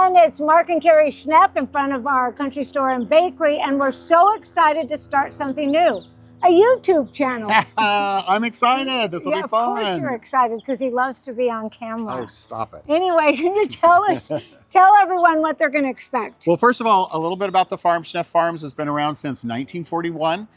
everyone, it's Mark and Carrie Schnepf in front of our country store and bakery, and we're so excited to start something new, a YouTube channel. I'm excited. This will be fun. Of course you're excited because he loves to be on camera. Oh, stop it. Anyway, can you tell everyone what they're going to expect? Well, first of all, a little bit about the farm. Schnepf Farms has been around since 1941.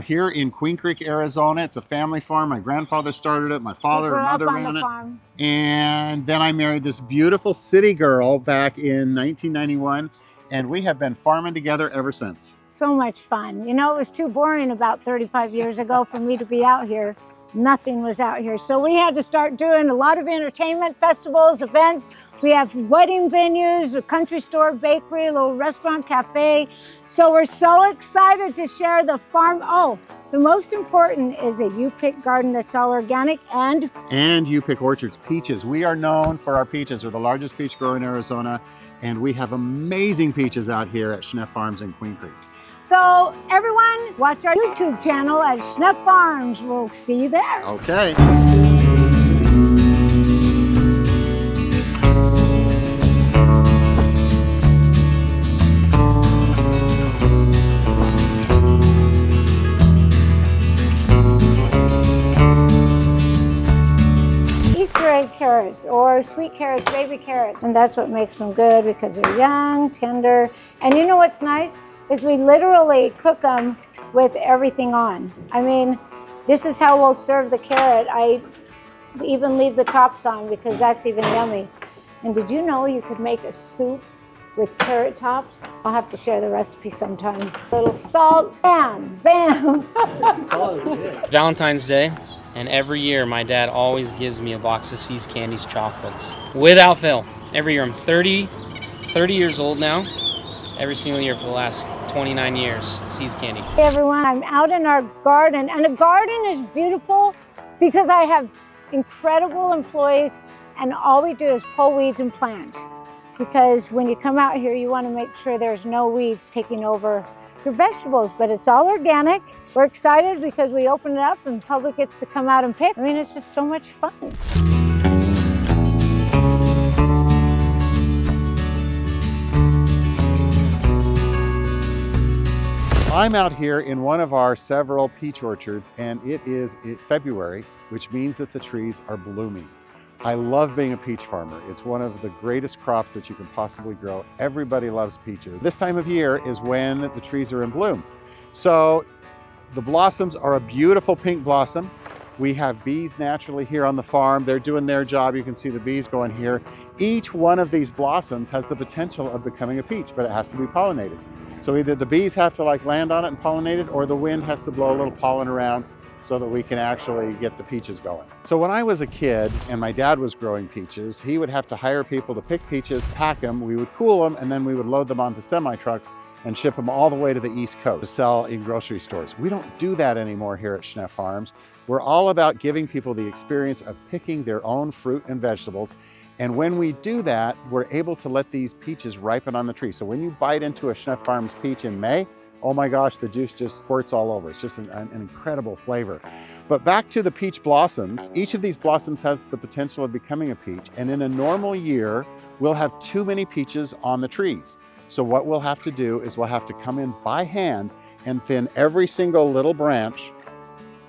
Here in Queen Creek, Arizona. It's a family farm. My grandfather started it. My father and mother ran it. Farm. And then I married this beautiful city girl back in 1991. And we have been farming together ever since. So much fun. You know, it was too boring about 35 years ago for me to be out here. Nothing was out here. So we had to start doing a lot of entertainment, festivals, events. We have wedding venues, a country store, bakery, a little restaurant, cafe. So we're so excited to share the farm. Oh, the most important is a UPICK garden that's all organic and UPICK orchards, peaches. We are known for our peaches. We're the largest peach grower in Arizona, and we have amazing peaches out here at Schnepf Farms in Queen Creek. So everyone, watch our YouTube channel at Schnepf Farms. We'll see you there. Okay. Carrots or sweet carrots, baby carrots, and that's what makes them good because they're young, tender, and you know what's nice is we literally cook them with everything on. I mean, this is how we'll serve the carrot. I even leave the tops on because that's even yummy. And did you know you could make a soup with carrot tops? I'll have to share the recipe sometime. A little salt, bam, bam. Valentine's Day. And every year, my dad always gives me a box of See's Candies chocolates. Without fail. Every year. I'm 30 years old now. Every single year for the last 29 years, See's Candy. Hey everyone, I'm out in our garden. And the garden is beautiful because I have incredible employees and all we do is pull weeds and plant. Because when you come out here, you want to make sure there's no weeds taking over your vegetables, but it's all organic. We're excited because we open it up and the public gets to come out and pick. I mean, it's just so much fun. I'm out here in one of our several peach orchards, and it is February, which means that the trees are blooming. I love being a peach farmer. It's one of the greatest crops that you can possibly grow. Everybody loves peaches. This time of year is when the trees are in bloom. So the blossoms are a beautiful pink blossom. We have bees naturally here on the farm. They're doing their job. You can see the bees going here. Each one of these blossoms has the potential of becoming a peach, but it has to be pollinated. So either the bees have to land on it and pollinate it, or the wind has to blow a little pollen around so that we can actually get the peaches going. So when I was a kid and my dad was growing peaches, he would have to hire people to pick peaches, pack them, we would cool them, and then we would load them onto semi-trucks and ship them all the way to the East Coast to sell in grocery stores. We don't do that anymore here at Schnepf Farms. We're all about giving people the experience of picking their own fruit and vegetables. And when we do that, we're able to let these peaches ripen on the tree. So when you bite into a Schnepf Farms peach in May, oh my gosh, the juice just squirts all over. It's just an incredible flavor. But back to the peach blossoms, each of these blossoms has the potential of becoming a peach. And in a normal year, we'll have too many peaches on the trees. So what we'll have to do is we'll have to come in by hand and thin every single little branch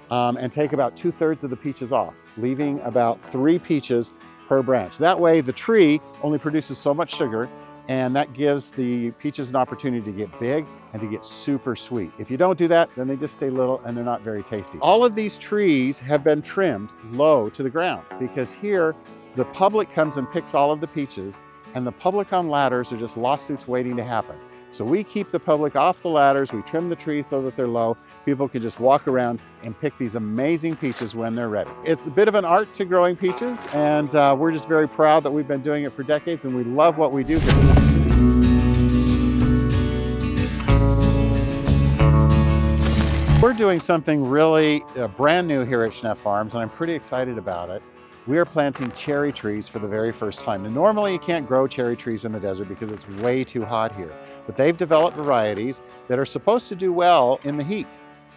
and take about 2/3 of the peaches off, leaving about 3 peaches per branch. That way the tree only produces so much sugar, and that gives the peaches an opportunity to get big and to get super sweet. If you don't do that, then they just stay little and they're not very tasty. All of these trees have been trimmed low to the ground because here the public comes and picks all of the peaches, and the public on ladders are just lawsuits waiting to happen. So we keep the public off the ladders, we trim the trees so that they're low. People can just walk around and pick these amazing peaches when they're ready. It's a bit of an art to growing peaches, and we're just very proud that we've been doing it for decades, and we love what we do here. We're doing something really brand new here at Schnepf Farms, and I'm pretty excited about it. We are planting cherry trees for the very first time. And normally you can't grow cherry trees in the desert because it's way too hot here. But they've developed varieties that are supposed to do well in the heat.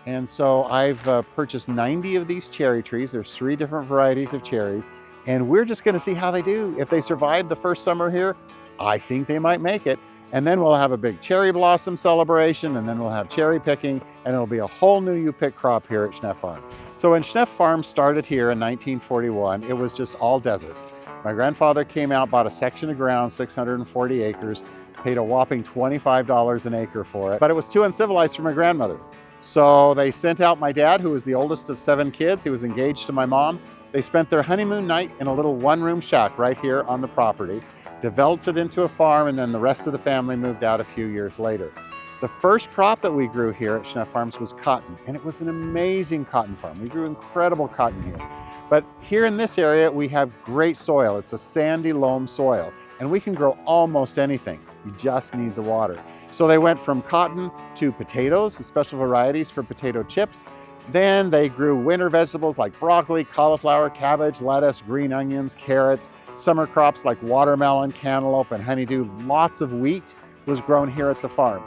And so I've purchased 90 of these cherry trees. There's 3 different varieties of cherries. And we're just gonna see how they do. If they survive the first summer here, I think they might make it. And then we'll have a big cherry blossom celebration, and then we'll have cherry picking, and it'll be a whole new UPICK crop here at Schnepf Farms. So when Schnepf Farms started here in 1941, it was just all desert. My grandfather came out, bought a section of ground, 640 acres, paid a whopping $25 an acre for it, but it was too uncivilized for my grandmother. So they sent out my dad, who was the oldest of 7 kids. He was engaged to my mom. They spent their honeymoon night in a little one-room shack right here on the property, developed it into a farm, and then the rest of the family moved out a few years later. The first crop that we grew here at Schnepf Farms was cotton, and it was an amazing cotton farm. We grew incredible cotton here. But here in this area, we have great soil. It's a sandy loam soil, and we can grow almost anything. You just need the water. So they went from cotton to potatoes, special varieties for potato chips. Then they grew winter vegetables like broccoli, cauliflower, cabbage, lettuce, green onions, carrots, summer crops like watermelon, cantaloupe, and honeydew. Lots of wheat was grown here at the farm.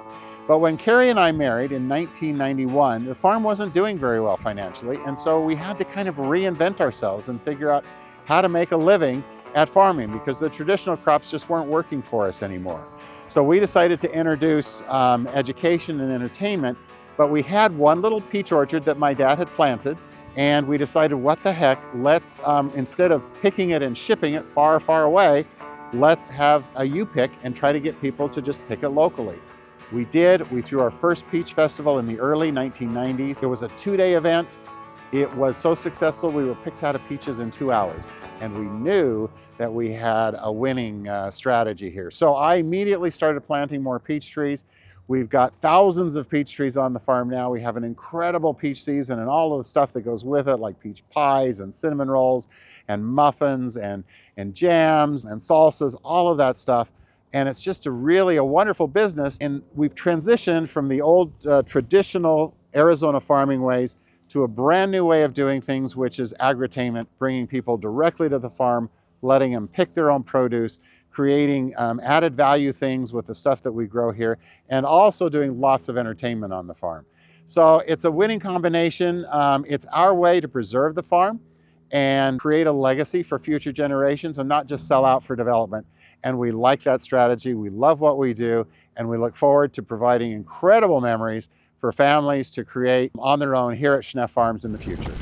But when Carrie and I married in 1991, the farm wasn't doing very well financially, and so we had to kind of reinvent ourselves and figure out how to make a living at farming, because the traditional crops just weren't working for us anymore. So we decided to introduce education and entertainment, but we had one little peach orchard that my dad had planted, and we decided, what the heck, let's, instead of picking it and shipping it far, far away, let's have a UPICK and try to get people to just pick it locally. We did. We threw our first peach festival in the early 1990s. It was a 2-day event. It was so successful, we were picked out of peaches in 2 hours. And we knew that we had a winning strategy here. So I immediately started planting more peach trees. We've got thousands of peach trees on the farm now. We have an incredible peach season and all of the stuff that goes with it, like peach pies and cinnamon rolls and muffins and jams and salsas, all of that stuff. And it's just really a wonderful business. And we've transitioned from the old traditional Arizona farming ways to a brand new way of doing things, which is agritainment, bringing people directly to the farm, letting them pick their own produce, creating added value things with the stuff that we grow here, and also doing lots of entertainment on the farm. So it's a winning combination. It's our way to preserve the farm and create a legacy for future generations and not just sell out for development. And we like that strategy. We love what we do, and we look forward to providing incredible memories for families to create on their own here at Schnepf Farms in the future.